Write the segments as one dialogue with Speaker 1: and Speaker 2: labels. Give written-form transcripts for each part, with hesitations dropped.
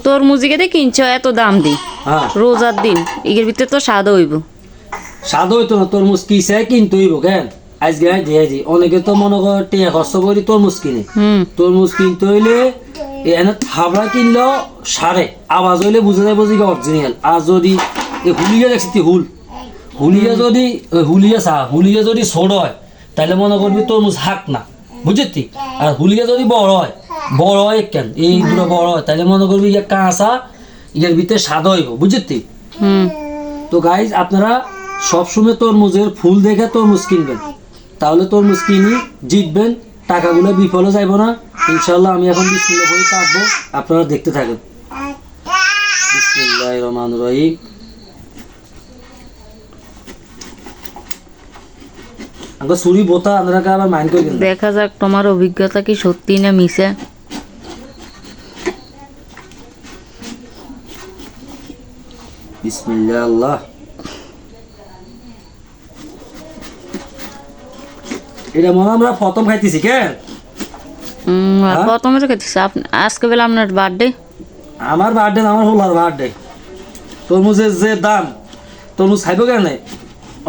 Speaker 1: তরমুজিকে দিয়ে কিনছ এত দাম দি
Speaker 2: হ্যাঁ
Speaker 1: রোজার দিন এর ভিতরে তো স্বাদ হইব।
Speaker 2: স্বাদ হইতো না, তরমুজ কিসে কিনতে হইব কেন? আজকে দিয়েছি অনেকে তো মনে কর টিয়া খরচ করি তরমুজ কিনে। তরমুজ কিনতে হইলে এনে থাবড়া কিনলেও সারে আওয়াজ হইলে বুঝে যাবো যে অরিজিনাল। আর যদি হুলিয়া দেখছি হুলিয়া যদি হুলিয়া যদি ছোট হয় তাহলে মনে করবি তরমুজ হাক না, বুঝলি? আর হুলিয়া যদি বড় হয় কেন এই দুটো বড় হয় তাহলে মনে করবি ইয়ে কাঁচা, ইয়ের ভিতরে স্বাদ হইব, বুঝলি? তো গাইজ আপনারা সবসময় তরমুজের ফুল দেখে তরমুজ কিনবেন, তাহলে তরমুজ কিনি জিতবেন, টাকাগুলো বিফলে যাইব না ইনশাল্লাহ। আমি এখন বিসমিল্লাহ বলে কাটবো, আপনারা দেখতে থাকেন। বিসমিল্লাহির রহমানির রহিম। আগে ছুরি বোতা আপনারা আবার মাইন্ড করে দিন।
Speaker 1: দেখা যাক তোমার অভিজ্ঞতা কি সত্যি না মিছে।
Speaker 2: বিসমিল্লাহ আল্লাহ। এটা মনে আমরা প্রথম খাইতেছি কেন?
Speaker 1: প্রথমে তো খেতেছি আজকে বেলা আপনার বার্থডে।
Speaker 2: আমার বার্থডে না, আমার হোলার বার্থডে। তরমুজের যে দাম, তরমুজ খাইব কেন?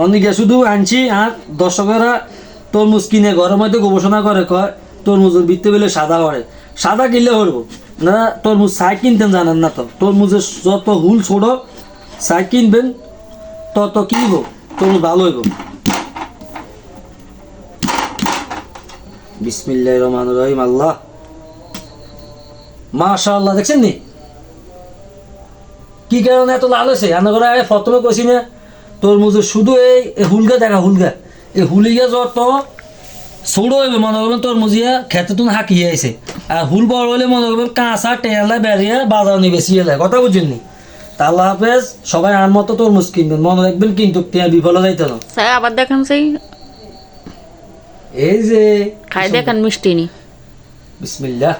Speaker 2: অনেকে শুধু আনছি আর দর্শকেরা তরমুজ কিনে ঘরের মধ্যে গবেষণা করে কয় তরমুজের ভিত্তি বলে সাদা করে। সাদা কিনলে করবো না, তরমুজ সাই কিনতেন জানেন না তো। তরমুজের যত হুল ছোট সাই কিনবেন তত কিনব তরমুজ ভালো হইব। বিসমিল্লাহির রহমানির রহিম। আল্লাহ মাশাআল্লাহ, দেখছেন নি কি কারণে এত লাল হয়েছে? আনা করে প্রথমে কইছি না তরমুজের শুধু এই হুলগা দেখা, হুলগা এই হুলিগা যত ছোট হইবে মনে করবেন তরমুজিয়া খেতে তুমি হাঁকিয়ে আইছে। আর হুল বড় হইলে মনে করবেন কাঁচা টেলা বেরিয়ে বাজার নিয়ে বেশি এলায়। কথা বুঝেননি? তা আল্লাহ হাফেজ। সবাই আর মতো তরমুজ কিনবেন, মনে রাখবেন কিন্তু টিয়া বিফলে যাইতে না।
Speaker 1: আবার দেখেন সেই
Speaker 2: এই যে
Speaker 1: খাই দেখেন মিষ্টি নি।
Speaker 2: বিসমিল্লাহ।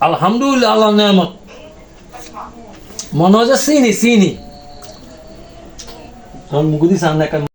Speaker 2: আলহামদুলিল্লাহ, আল্লাহ নেয়ামত। মনে হচ্ছে চিনি মুগুদি সামনে